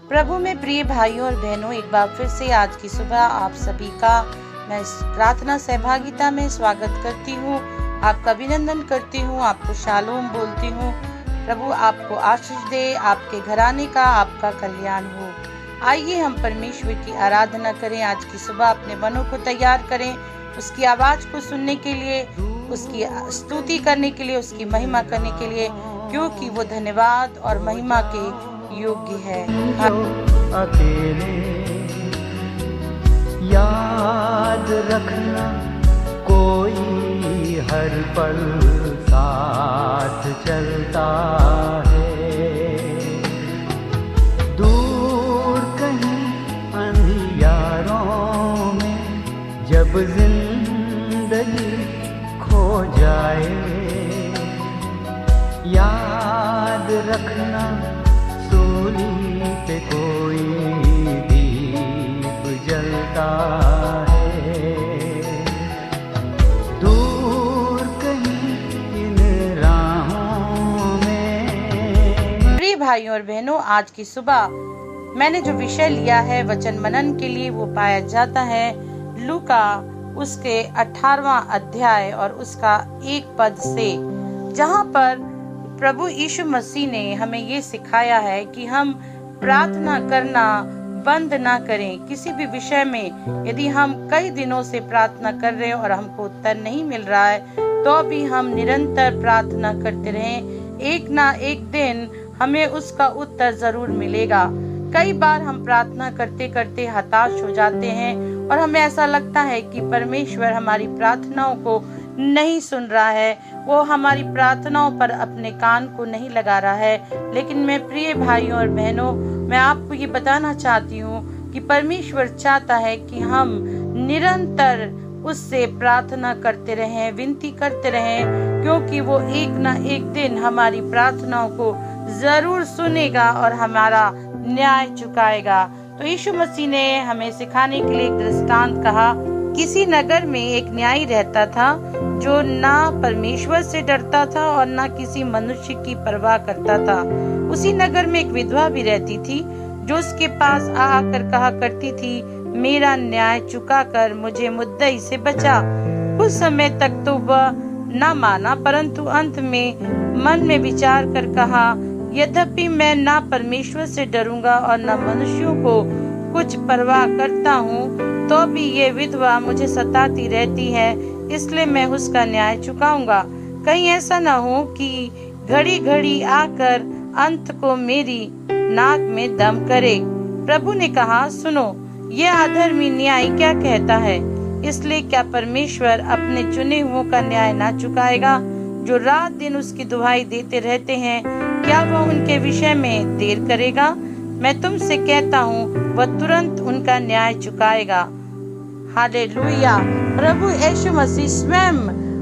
प्रभु में प्रिय भाइयों और बहनों, एक बार फिर से आज की सुबह आप सभी का मैं इस प्रार्थना सहभागिता में स्वागत करती हूँ। आपका अभिनंदन करती हूँ, आपको शालोम बोलती हूँ। प्रभु आपको आशीष दे, आपके घराने का आपका कल्याण हो। आइए हम परमेश्वर की आराधना करें। आज की सुबह अपने मनों को तैयार करें, उसकी आवाज को सुनने के लिए, उसकी स्तुति करने के लिए, उसकी महिमा करने के लिए, क्योंकि वो धन्यवाद और महिमा के योग्य है। अकेले याद रखना, कोई हर पल साथ चलता है। दूर कहीं अंधियारों में जब जिंदगी खो जाए, याद रखना सूली पे कोई दीप जलता है। दूर कहीं इन राहों में। प्रिय भाइयों और बहनों, आज की सुबह मैंने जो विषय लिया है वचन मनन के लिए, वो पाया जाता है लूका उसके 18वां अध्याय और उसका 1 पद से, जहाँ पर प्रभु यीशु मसीह ने हमें ये सिखाया है कि हम प्रार्थना करना बंद ना करें। किसी भी विषय में यदि हम कई दिनों से प्रार्थना कर रहे हैं और हमको उत्तर नहीं मिल रहा है, तो भी हम निरंतर प्रार्थना करते रहें। एक ना एक दिन हमें उसका उत्तर जरूर मिलेगा। कई बार हम प्रार्थना करते करते हताश हो जाते हैं और हमें ऐसा लगता है कि परमेश्वर हमारी प्रार्थनाओं को नहीं सुन रहा है, वो हमारी प्रार्थनाओं पर अपने कान को नहीं लगा रहा है। लेकिन मैं प्रिय भाइयों और बहनों, मैं आपको ये बताना चाहती हूँ कि परमेश्वर चाहता है कि हम निरंतर उससे प्रार्थना करते रहें, विनती करते रहें, क्योंकि वो एक ना एक दिन हमारी प्रार्थनाओं को जरूर सुनेगा और हमारा न्याय चुकाएगा। तो यीशु मसीह ने हमें सिखाने के लिए एक दृष्टांत कहा। किसी नगर में एक न्यायी रहता था जो ना परमेश्वर से डरता था और ना किसी मनुष्य की परवाह करता था। उसी नगर में एक विधवा भी रहती थी जो उसके पास आकर कहा करती थी, मेरा न्याय चुका कर मुझे मुद्दई से बचा। कुछ समय तक तो वह न माना, परंतु अंत में मन में विचार कर कहा, यद्यपि मैं ना परमेश्वर से डरूंगा और न मनुष्यों को कुछ परवाह करता हूँ, तो भी ये विधवा मुझे सताती रहती है, इसलिए मैं उसका न्याय चुकाऊंगा। कहीं ऐसा न हो कि घड़ी घड़ी आकर अंत को मेरी नाक में दम करे। प्रभु ने कहा, सुनो, ये अधर्मी न्याय क्या कहता है। इसलिए क्या परमेश्वर अपने चुने हुओं का न्याय ना चुकाएगा, जो रात दिन उसकी दुहाई देते रहते हैं? क्या वह उनके विषय में देर करेगा? मैं तुमसे कहता हूँ, वह तुरंत उनका न्याय चुकाएगा। हालेलुया। प्रभु यीशु मसीह स्वयं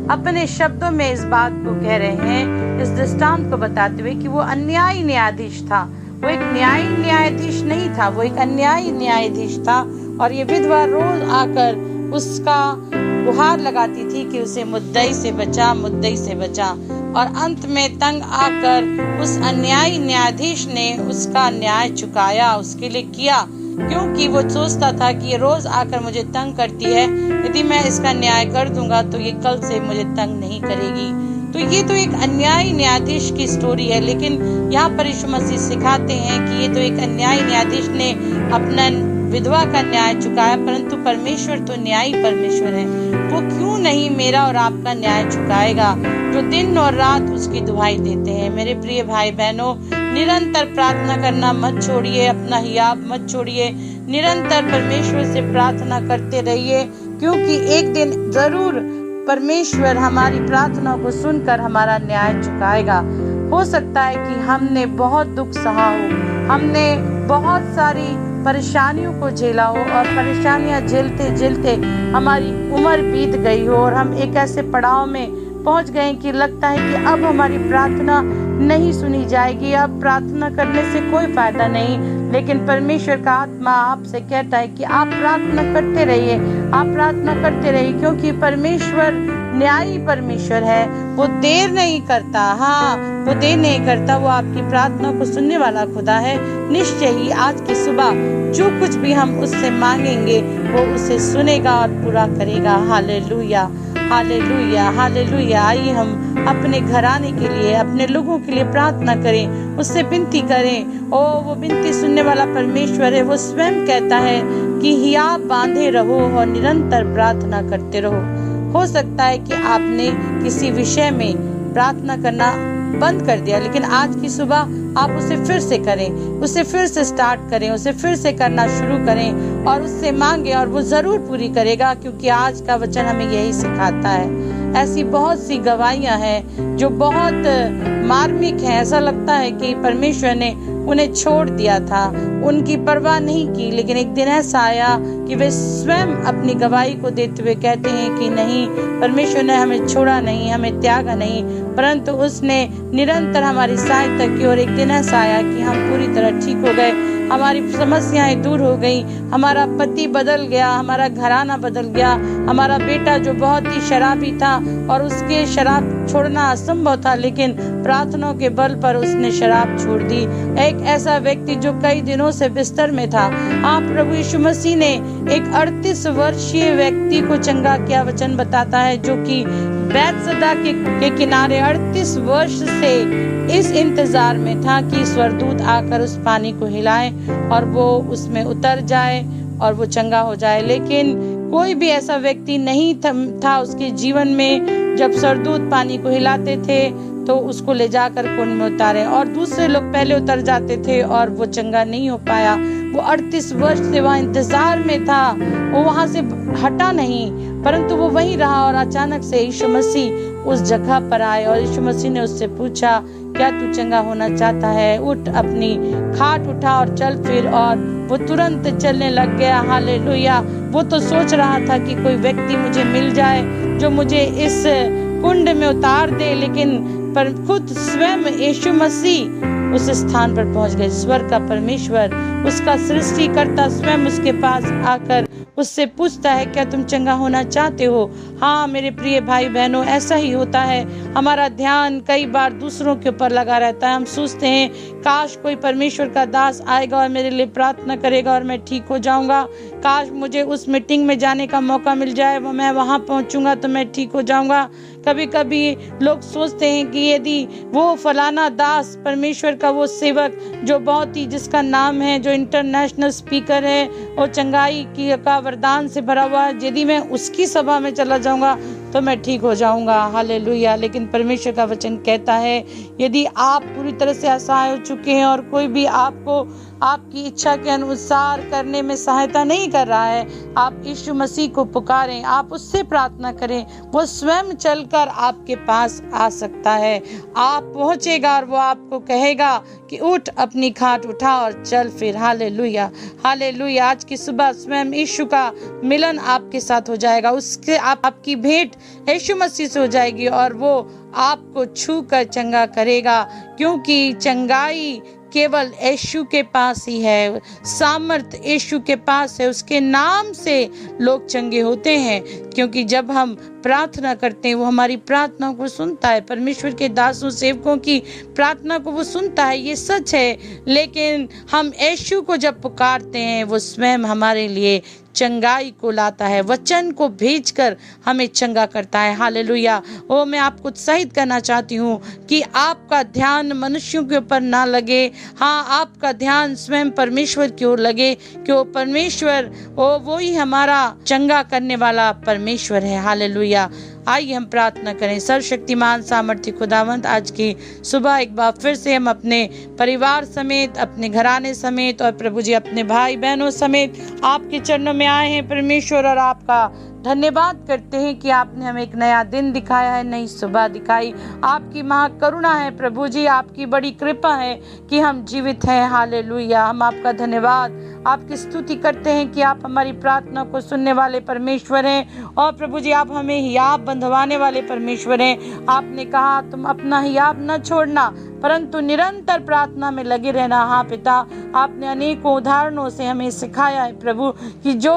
अपने शब्दों में इस बात को कह रहे हैं, इस दृष्टांत को बताते हुए कि वो अन्यायी न्यायाधीश था। वो एक न्यायी न्यायाधीश नहीं था, वो एक अन्यायी न्यायाधीश था। और ये विधवा रोज आकर उसका गुहार लगाती थी कि उसे मुद्दई से बचा, मुद्दई से बचा। और अंत में तंग आकर उस अन्यायी न्यायाधीश ने उसका न्याय चुकाया, उसके लिए किया, क्योंकि वो सोचता था कि ये रोज आकर मुझे तंग करती है, यदि मैं इसका न्याय कर दूंगा तो ये कल से मुझे तंग नहीं करेगी। तो ये तो एक अन्यायी न्यायाधीश की स्टोरी है, लेकिन यहाँ पर यीशु मसीह सिखाते हैं कि ये तो एक अन्यायी न्यायाधीश ने अपना विधवा का न्याय चुकाया, परंतु परमेश्वर तो न्यायी परमेश्वर है। वो क्यों नहीं मेरा और आपका न्याय चुकाएगा, जो दिन और रात उसकी दुहाई देते हैं। मेरे प्रिय भाई बहनों, निरंतर प्रार्थना करना मत छोड़िए, अपना हियाब मत छोड़िए, निरंतर परमेश्वर से प्रार्थना करते रहिए, क्योंकि एक दिन जरूर परमेश्वर हमारी प्रार्थना को सुनकर हमारा न्याय चुकाएगा। हो सकता है कि हमने बहुत दुख सहा हो, हमने बहुत सारी परेशानियों को झेला हो और परेशानियां झेलते झेलते हमारी उम्र बीत गई हो और हम एक ऐसे पड़ाव में पहुंच गए कि लगता है कि अब हमारी प्रार्थना नहीं सुनी जाएगी, अब प्रार्थना करने से कोई फायदा नहीं। लेकिन परमेश्वर का आत्मा आपसे कहता है कि आप प्रार्थना करते रहिए, आप प्रार्थना करते रहिए, क्योंकि परमेश्वर न्यायी परमेश्वर है, वो देर नहीं करता। हाँ, वो देर नहीं करता, वो आपकी प्रार्थना को सुनने वाला खुदा है। निश्चय ही आज की सुबह जो कुछ भी हम उससे मांगेंगे वो उसे सुनेगा और पूरा करेगा। Hallelujah, hallelujah, hallelujah. आइए हम अपने घराने के लिए, अपने लोगों के लिए प्रार्थना करें, उससे विनती करें। ओ वो विनती सुनने वाला परमेश्वर है। वो स्वयं कहता है कि हियाव बांधे रहो और निरंतर प्रार्थना करते रहो। हो सकता है कि आपने किसी विषय में प्रार्थना करना बंद कर दिया, लेकिन आज की सुबह आप उसे फिर से करें, उसे फिर से स्टार्ट करें, उसे फिर से करना शुरू करें और उससे मांगे और वो जरूर पूरी करेगा, क्योंकि आज का वचन हमें यही सिखाता है। ऐसी बहुत सी गवाहियां हैं जो बहुत मार्मिक हैं। ऐसा लगता है कि परमेश्वर ने उन्हें छोड़ दिया था, उनकी परवाह नहीं की, लेकिन एक दिन ऐसा आया कि वे स्वयं अपनी गवाही को देते हुए कहते हैं कि नहीं, परमेश्वर ने हमें छोड़ा नहीं, हमें त्यागा नहीं, परंतु उसने निरंतर हमारी सहायता की। और एक दिन ऐसा आया कि हम पूरी तरह ठीक हो गए, हमारी समस्याएं दूर हो गई, हमारा पति बदल गया, हमारा घराना बदल गया, हमारा बेटा जो बहुत ही शराबी था और उसके शराब छोड़ना असंभव था, लेकिन प्रार्थनाओं के बल पर उसने शराब छोड़ दी। एक ऐसा व्यक्ति जो कई दिनों से बिस्तर में था, आप प्रभु यीशु मसीह ने एक 38 वर्षीय व्यक्ति को चंगा किया। वचन बताता है जो कि बैतसदा के किनारे 38 वर्ष से इस इंतजार में था कि स्वर्गदूत आकर उस पानी को हिलाए और वो उसमें उतर जाए और वो चंगा हो जाए, लेकिन कोई भी ऐसा व्यक्ति नहीं था उसके जीवन में। जब स्वर्गदूत पानी को हिलाते थे तो उसको ले जाकर कुंड में उतारे, और दूसरे लोग पहले उतर जाते थे और वो चंगा नहीं हो पाया। वो 38 वर्ष से वहाँ इंतजार में था, वो वहां से हटा नहीं, परंतु वो वहीं रहा। और अचानक से यीशु मसीह उस जगह पर आए और यीशु मसीह ने उससे पूछा, क्या तू चंगा होना चाहता है? उठ, अपनी खाट उठा और चल फिर। और वो तुरंत चलने लग गया। हालेलुया। वो तो सोच रहा था कि कोई व्यक्ति मुझे मिल जाए जो मुझे इस कुंड में उतार दे, लेकिन पर खुद स्वयं यीशु मसीह उस स्थान पर पहुंच गए। स्वर्ग का परमेश्वर, उसका सृष्टिकर्ता स्वयं उसके पास आकर उससे पूछता है, क्या तुम चंगा होना चाहते हो? हाँ मेरे प्रिय भाई बहनों, ऐसा ही होता है। हमारा ध्यान कई बार दूसरों के ऊपर लगा रहता है। हम सोचते हैं काश कोई परमेश्वर का दास आएगा और मेरे लिए प्रार्थना करेगा और मैं ठीक हो जाऊंगा। काश मुझे उस मीटिंग में जाने का मौका मिल जाए, मैं वहां पहुंचूंगा तो मैं ठीक हो जाऊंगा। कभी कभी लोग सोचते हैं कि यदि वो फलाना दास, परमेश्वर का वो सेवक जो बहुत ही, जिसका नाम है, जो इंटरनेशनल स्पीकर है, वो चंगाई की का वरदान से भरा हुआ है, यदि मैं उसकी सभा में चला जाऊंगा तो मैं ठीक हो जाऊंगा। हालेलुया। लेकिन परमेश्वर का वचन कहता है, यदि आप पूरी तरह से असहाय हो चुके हैं और कोई भी आपको आपकी इच्छा के अनुसार करने में सहायता नहीं कर रहा है, आप यीशु मसीह को पुकारें, आप उससे प्रार्थना करें, वो स्वयं चलकर आपके पास आ सकता है। आप पहुंचेगा और वो आपको कहेगा कि उठ, अपनी खाट उठा और चल फिर। Hallelujah, hallelujah. आज की सुबह स्वयं यीशु का मिलन आपके साथ हो जाएगा, उसके आपकी भेंट यीशु मसीह से हो जाएगी और वो आपको छू कर चंगा करेगा, क्योंकि चंगाई केवल यीशु के पास ही है, सामर्थ यीशु के पास है। उसके नाम से लोग चंगे होते हैं, क्योंकि जब हम प्रार्थना करते हैं वो हमारी प्रार्थना को सुनता है। परमेश्वर के दासों सेवकों की प्रार्थना को वो सुनता है, ये सच है। लेकिन हम यीशु को जब पुकारते हैं वो स्वयं हमारे लिए चंगाई को लाता है, वचन को भेजकर हमें चंगा करता है। हालेलुया। ओ मैं आपको उत्साहित करना चाहती हूँ कि आपका ध्यान मनुष्यों के ऊपर ना लगे, हाँ आपका ध्यान स्वयं परमेश्वर की ओर लगे, क्यों परमेश्वर वो ही हमारा चंगा करने वाला परमेश्वर है। हालेलुया। आइए हम प्रार्थना करें। सर्वशक्तिमान सामर्थ्य खुदावंत, आज की सुबह एक बार फिर से हम अपने परिवार समेत, अपने घराने समेत और प्रभु जी अपने भाई बहनों समेत आपके चरणों में आए हैं परमेश्वर, और आपका धन्यवाद करते हैं कि आपने हमें एक नया दिन दिखाया है, नई सुबह दिखाई। आपकी महाकरुणा है प्रभु जी, आपकी बड़ी कृपा है कि हम जीवित हैं। हालेलुया। हम आपका धन्यवाद, आपकी स्तुति करते हैं कि आप हमारी प्रार्थना को सुनने वाले परमेश्वर हैं, और प्रभु जी आप हमें हियाव बंधवाने वाले परमेश्वर हैं। आपने कहा तुम अपना हियाव न छोड़ना, परंतु निरंतर प्रार्थना में लगे रहना। हाँ पिता, आपने अनेकों उदाहरणों से हमें सिखाया है प्रभु कि जो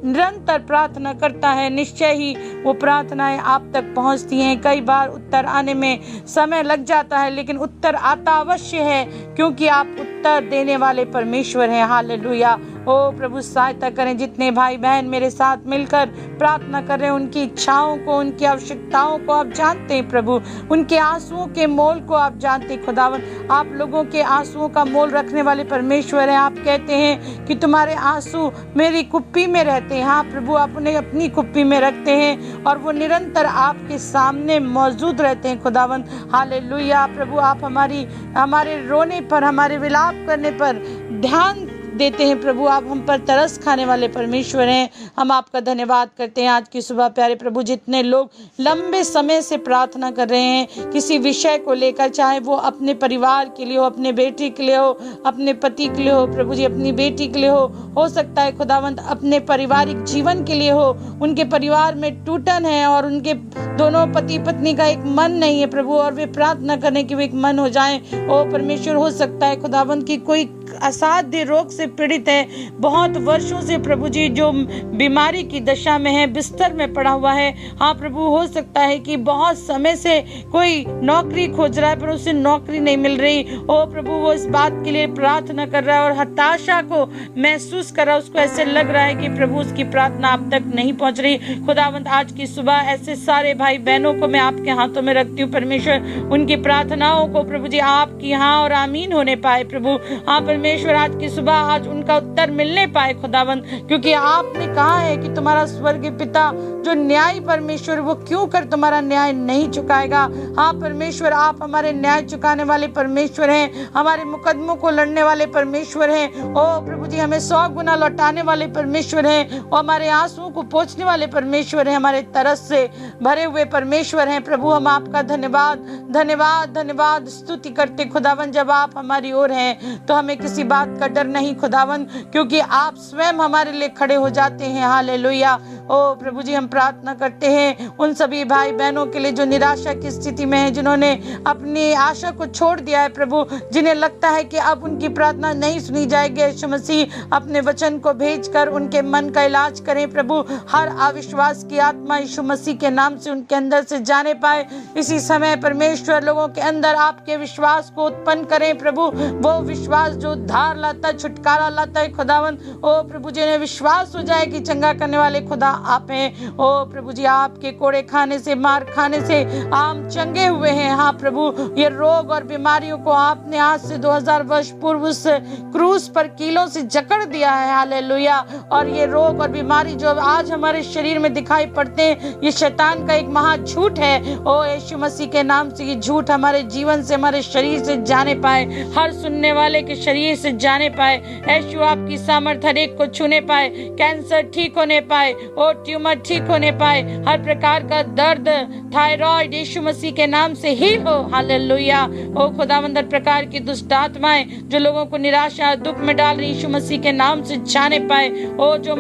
निरंतर प्रार्थना करता है निश्चय ही वो प्रार्थनाएं आप तक पहुंचती हैं। कई बार उत्तर आने में समय लग जाता है, लेकिन उत्तर आता अवश्य है, क्योंकि आप उत्तर देने वाले परमेश्वर हैं। हालेलुया। ओ प्रभु, सहायता करें जितने भाई बहन मेरे साथ मिलकर प्रार्थना कर रहे हैं, उनकी इच्छाओं को, उनकी आवश्यकताओं को आप जानते हैं प्रभु, उनके आंसुओं के मोल को आप जानते हैं खुदावन। आप लोगों के आंसुओं का मोल रखने वाले परमेश्वर हैं। आप कहते हैं कि तुम्हारे आंसू मेरी कुप्पी में रहते हैं। हाँ प्रभु, आप उन्हें अपनी कुप्पी में रखते हैं और वो निरंतर आपके सामने मौजूद रहते हैं खुदावन। हालेलुया। प्रभु, आप हमारे रोने पर, हमारे विलाप करने पर ध्यान देते हैं प्रभु। आप हम पर तरस खाने वाले परमेश्वर हैं। हम आपका धन्यवाद करते हैं आज की सुबह। प्यारे प्रभु, जितने लोग लंबे समय से प्रार्थना कर रहे हैं किसी विषय को लेकर, चाहे वो अपने परिवार के लिए हो, अपने बेटे के लिए हो, अपने पति के लिए हो, प्रभु जी अपनी बेटी के लिए हो सकता है खुदावंत अपने पारिवारिक जीवन के लिए हो, उनके परिवार में टूटन है और उनके दोनों पति पत्नी का एक मन नहीं है प्रभु, और वे प्रार्थना करने के एक मन हो जाए। ओ परमेश्वर, हो सकता है खुदावंत की कोई असाध्य रोग से पीड़ित है, बहुत वर्षों से प्रभु जी जो बीमारी की दशा में है, बिस्तर में पड़ा हुआ है। हाँ प्रभु, हो सकता है कि बहुत समय से कोई नौकरी खोज रहा है पर उसे नौकरी नहीं मिल रही। ओ प्रभु, वो इस बात के लिए प्रार्थना कर रहा है और हताशा को महसूस कर रहा है, उसको ऐसे लग रहा है कि प्रभु उसकी प्रार्थना आप तक नहीं पहुंच रही। खुदावंत, आज की सुबह ऐसे सारे भाई बहनों को मैं आपके हाथों में रखती हूँ परमेश्वर। उनकी प्रार्थनाओं को प्रभु जी आपकी हाँ और आमीन होने पाए प्रभु। हाँ परमेश्वर, आज की सुबह आज उनका उत्तर मिलने पाए खुदावंत, क्योंकि आपने कहा है कि तुम्हारा स्वर्गीय पिता जो न्याय परमेश्वर, वो क्यों कर तुम्हारा न्याय नहीं चुकाएगा। हाँ परमेश्वर, आप हमारे न्याय चुकाने वाले परमेश्वर हैं, हमारे मुकदमों को लड़ने वाले परमेश्वर हैं। ओ प्रभु जी, हमें 100 गुना लौटाने वाले परमेश्वर हैं और हमारे आंसुओं को पोंछने वाले परमेश्वर हैं, हमारे तरस से भरे हुए परमेश्वर हैं। प्रभु, हम आपका धन्यवाद धन्यवाद धन्यवाद स्तुति करते खुदावन। जब आप हमारी ओर हैं तो हमें किसी बात का डर नहीं खुदावन, क्योंकि आप स्वयं हमारे लिए खड़े हो जाते हैं। हालेलुया। ओ प्रभु जी, हम प्रार्थना करते हैं उन सभी भाई बहनों के लिए जो निराशा की स्थिति में है, जिन्होंने अपनी आशा को छोड़ दिया है प्रभु, जिन्हें लगता है कि अब उनकी प्रार्थना नहीं सुनी जाएगी। यीशु मसीह अपने वचन को भेजकर उनके मन का इलाज करें प्रभु। हर अविश्वास की आत्मा यीशु मसीह के नाम से उनके अंदर से जाने पाए। इसी समय परमेश्वर लोगों के अंदर आपके विश्वास को उत्पन्न करें प्रभु, वो विश्वास जो उद्धार लाता है, छुटकारा लाता है खुदावन। ओ प्रभु जी, ने विश्वास हो जाए कि चंगा करने वाले खुदा आप हैं। ओ प्रभु जी, आपके कोड़े खाने से, मार खाने से हम चंगे हुए हैं। हाँ प्रभु, ये रोग और बीमारियों को आपने आज से 2000 वर्ष पूर्व उस क्रूस पर कीलों से जकड़ दिया है। हालेलुया। और ये रोग और बीमारी जो आज हमारे शरीर में दिखाई पड़ते हैं, ये शैतान का एक महा झूठ है। ओ यीशु मसीह के नाम से ये झूठ हमारे जीवन से, हमारे शरीर से जाने पाए, हर सुनने वाले के शरीर से जाने पाए। यीशु, आपकी सामर्थ हर एक को छूने पाए, कैंसर ठीक होने पाए, और ट्यूमर ठीक होने पाए, हर प्रकार का दर्द, थायराइड यीशु मसीह के नाम से हील हो। हालेलुया। ओ खुदावंद, हर प्रकार की दुष्ट आत्माएं जो लोगों को निराशा दुख में डाल रही, यीशु मसीह के नाम से जाने पाए। ओ जो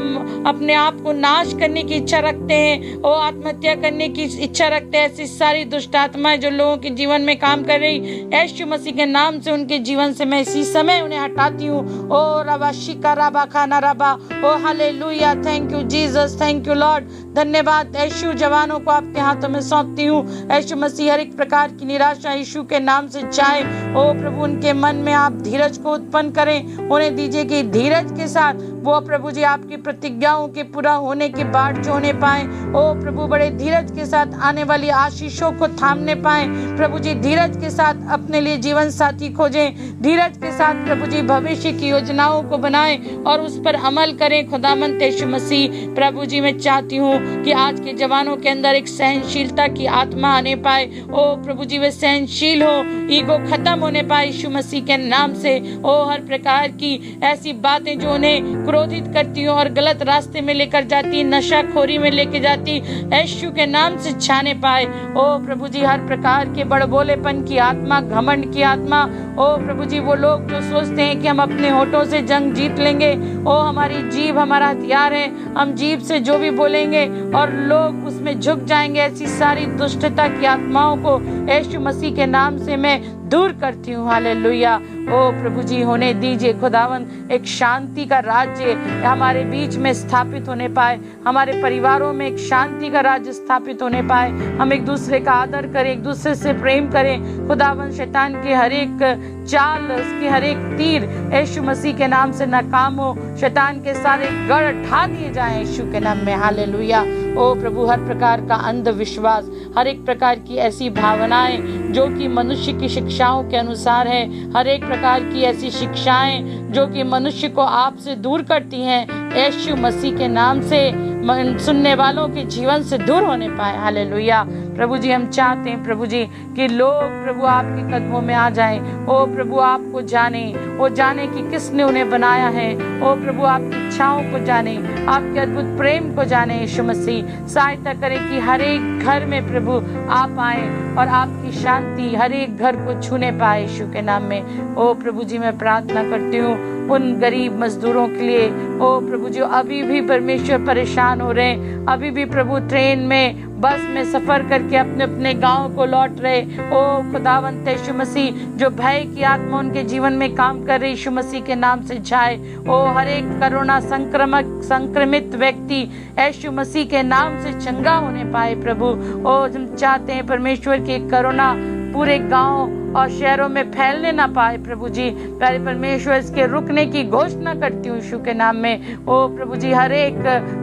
अपने आप को नाश करने की इच्छा रखते हैं, ओ आत्महत्या करने की इच्छा रखते हैं, ऐसी सारी दुष्ट आत्माएं जो लोगों के जीवन में काम कर रही, यीशु मसीह के नाम से उनके जीवन से मैं इसी समय उन्हें हटाती हूँ। ओ रबा शिका रबा खाना रबा। Oh hallelujah. Thank you Jesus, thank you Lord. धन्यवाद यीशु। जवानों को आपके हाथों में सौंपती हूँ। यीशु मसीह, हर एक प्रकार की निराशा यीशु के नाम से जाए। ओ प्रभु, उनके मन में आप धीरज को उत्पन्न करें, उन्हें दीजिए कि धीरज के साथ वो प्रभु जी आपकी प्रतिज्ञाओं के पूरा होने के बाद जोने पाए। ओ प्रभु, बड़े धीरज के साथ आने वाली आशीषों को थामने पाए। प्रभु जी, धीरज के साथ अपने लिए जीवन साथी खोजें, धीरज के साथ प्रभु जी भविष्य की योजनाओं को बनाएं और उस पर अमल करें। खुदावंत यीशु मसीह, प्रभु जी, मैं चाहती हूँ कि आज के जवानों के अंदर एक सहनशीलता की आत्मा आने पाए। ओ प्रभु जी, वे सहनशील हो, ईगो खत्म होने पाए यीशु मसीह के नाम से। ओ हर प्रकार की ऐसी बातें जो उन्हें क्रोधित करती हो और गलत रास्ते में लेकर जाती, नशाखोरी में लेके जाती, यीशु के नाम से छाने पाए। ओ प्रभु जी, हर प्रकार के बड़बोलेपन की आत्मा, घमंड की आत्मा, ओ प्रभु जी, वो लोग जो सोचते हैं कि हम अपने होठों से जंग जीत लेंगे, ओ हमारी जीभ हमारा हथियार है, हम जीभ से जो भी बोलेंगे और लोग उसमें झुक जाएंगे, ऐसी सारी दुष्टता की आत्माओं को यीशु मसीह के नाम से मैं दूर करती हूँ। हालेलुया। ओ प्रभु जी, होने दीजिए खुदावन एक शांति का राज्य हमारे बीच में स्थापित होने पाए, हमारे परिवारों में एक शांति का राज्य स्थापित होने पाए। हम एक दूसरे का आदर करें, एक दूसरे से प्रेम करें। खुदावन शैतान की हर एक चाल, उसकी हर एक तीर यीशु मसीह के नाम से नाकाम हो। शैतान के सारे गढ़ ढा दिए जाएं यीशु के नाम में। हालेलुया। ओ प्रभु, हर प्रकार का अंधविश्वास, हर एक प्रकार की ऐसी भावनाएं जो कि मनुष्य की शिक्षाओं के अनुसार है, हर एक प्रकार की ऐसी शिक्षाएं जो कि मनुष्य को आपसे दूर करती हैं, यीशु मसीह के नाम से सुनने वालों के जीवन से दूर होने पाए। हालेलुया। प्रभु जी, हम चाहते हैं प्रभु जी कि लोग प्रभु आपके कदमों में आ जाएं। ओ प्रभु, आपको जाने, वो जाने कि किसने उन्हें बनाया है। ओ प्रभु, आपकी इच्छाओं को जाने, आपके अद्भुत प्रेम को जाने। यीशु मसीह सहायता करें कि हर एक घर में प्रभु आप आए और आपकी शांति हर एक घर को छूने पाए यीशु के नाम में। ओ प्रभु जी, मैं प्रार्थना करती हूँ उन गरीब मजदूरों के लिए। ओ प्रभु जी, अभी भी परमेश्वर परेशान हो रहे हैं, अभी भी प्रभु ट्रेन में, बस में सफर करके अपने अपने गांव को लौट रहे। ओ खुदावंत यीशु मसीह, जो भय की आत्मा उनके जीवन में काम कर रही, यीशु मसीह के नाम से जाए। ओ हर एक कोरोना संक्रमित व्यक्ति यीशु मसीह के नाम से चंगा होने पाए प्रभु। ओ हम चाहते हैं परमेश्वर की कोरोना पूरे गांव और शहरों में फैलने ना पाए प्रभु जी। प्यारे परमेश्वर, इसके रुकने की घोषणा करती हूँ यीशु के नाम में। ओ प्रभु जी, हर एक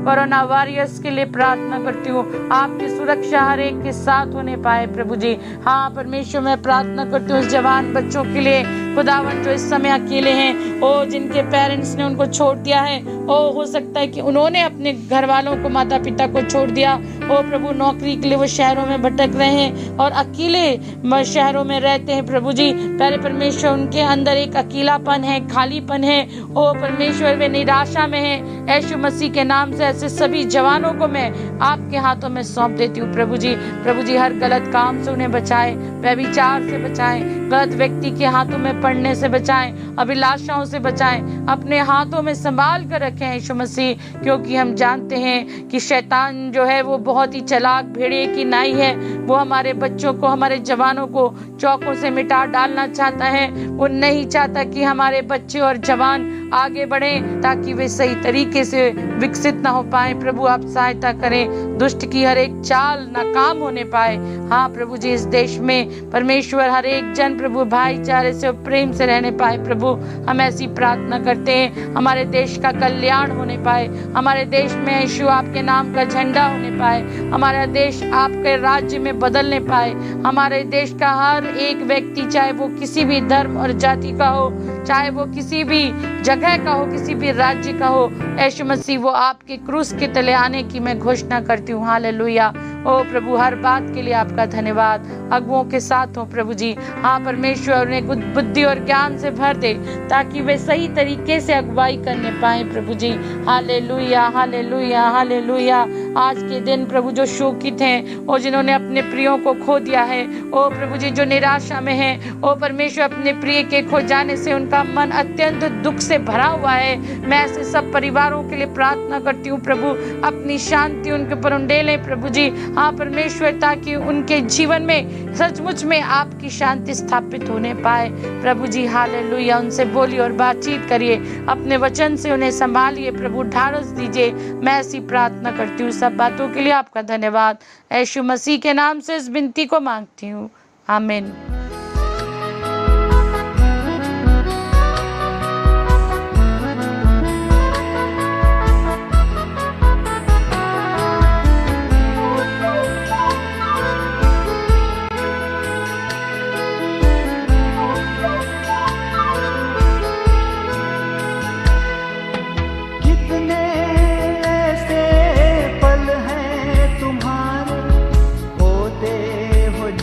कोरोना वॉरियर्स के लिए प्रार्थना करती हूँ, आपकी सुरक्षा हर एक के साथ होने पाए प्रभु जी। हाँ परमेश्वर, मैं प्रार्थना करती हूँ उस जवान बच्चों के लिए खुदावन जो इस समय अकेले हैं, ओ जिनके पेरेंट्स ने उनको छोड़ दिया है। ओ हो सकता है कि उन्होंने अपने घर वालों को, माता पिता को छोड़ दिया। ओ प्रभु, नौकरी के लिए वो शहरों में भटक रहे हैं और अकेले शहरों में रहते हैं प्रभु जी। प्यारे परमेश्वर, उनके अंदर एक अकेलापन है, खालीपन है। ओ परमेश्वर, वे निराशा में है। यीशु मसीह के नाम से ऐसे सभी जवानों को मैं आपके हाथों में सौंप देती हूँ प्रभु जी। प्रभु जी, हर गलत काम से उन्हें बचाए, व्यभिचार से बचाएं, गलत व्यक्ति के हाथों में पड़ने से बचाएं, अभिलाषाओं से बचाएं, अपने हाथों में संभाल कर रखें यीशु मसीह, क्योंकि हम जानते हैं कि शैतान जो है वो बहुत ही चालाक भेड़िए की नाई है। वो हमारे बच्चों को, हमारे जवानों को चौकों से मिटा डालना चाहता है। वो नहीं चाहता कि हमारे बच्चे और जवान आगे बढ़ें ताकि वे सही तरीके से विकसित ना हो पाए। प्रभु आप सहायता करें, दुष्ट की हर एक चाल नाकाम होने पाए। हाँ प्रभु जी, इस देश में परमेश्वर हर एक जन प्रभु भाईचारे से और प्रेम से रहने पाए। प्रभु हम ऐसी प्रार्थना करते हैं, हमारे देश का कल्याण होने पाए, हमारे देश में यीशु आपके नाम का झंडा होने पाए, हमारा देश आपके राज्य में बदलने पाए। हमारे देश का हर एक व्यक्ति, चाहे वो किसी भी धर्म और जाति का हो, चाहे वो किसी भी जगह का हो, किसी भी राज्य का हो, यीशु मसीह वो आपके क्रूस के तले आने की मैं घोषणा करती हूँ। हालेलुया। ओ प्रभु, हर बात के लिए आपका धन्यवाद। अगुओं के साथ हो प्रभु जी। हाँ परमेश्वर, उन्हें बुद्धि और ज्ञान से भर दे ताकि वे सही तरीके से अगुवाई करने पाए प्रभु जी। Hallelujah, hallelujah, hallelujah. आज के दिन प्रभु जो शोकित हैं और जिन्होंने अपने प्रियों को खो दिया है, ओ प्रभु जी जो निराशा में है, ओ परमेश्वर अपने प्रिय के खो जाने से उनका मन अत्यंत दुख से भरा हुआ है, मैं ऐसे सब परिवारों के लिए प्रार्थना करती हूँ प्रभु, अपनी शांति उनके ऊपर उंडेलें प्रभु जी। हाँ परमेश्वर, ताकि उनके जीवन में सचमुच में आपकी शांति स्थापित होने पाए प्रभु जी। हालेलुया। उनसे बोलिए और बातचीत करिए, अपने वचन से उन्हें संभालिए प्रभु, ढाढ़स दीजिए। मैं ऐसी प्रार्थना करती हूँ। सब बातों के लिए आपका धन्यवाद। यीशु मसीह के नाम से इस विनती को मांगती हूँ, आमीन।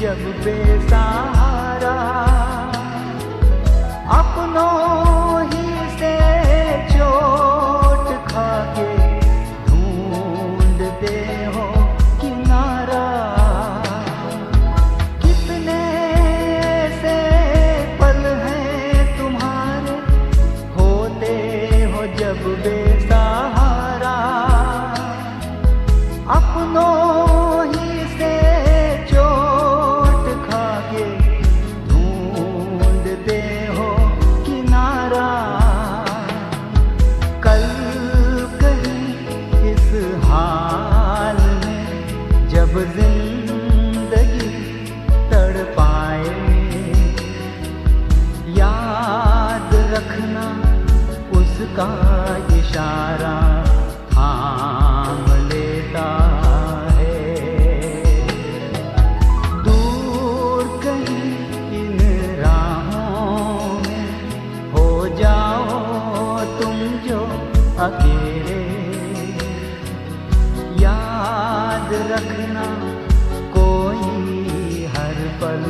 जब बेसहारा अपनों ही से चोट खाके ढूंढते हो किनारा, कितने ऐसे पल हैं तुम्हारे होते हो जब बेसहारा अपनों ही से जब जिंदगी तड़पाए, याद रखना उसका इशारा थाम लेता है। दूर कहीं इन राहों में हो जाओ तुम जो अकेले, याद रखना कोई हर पल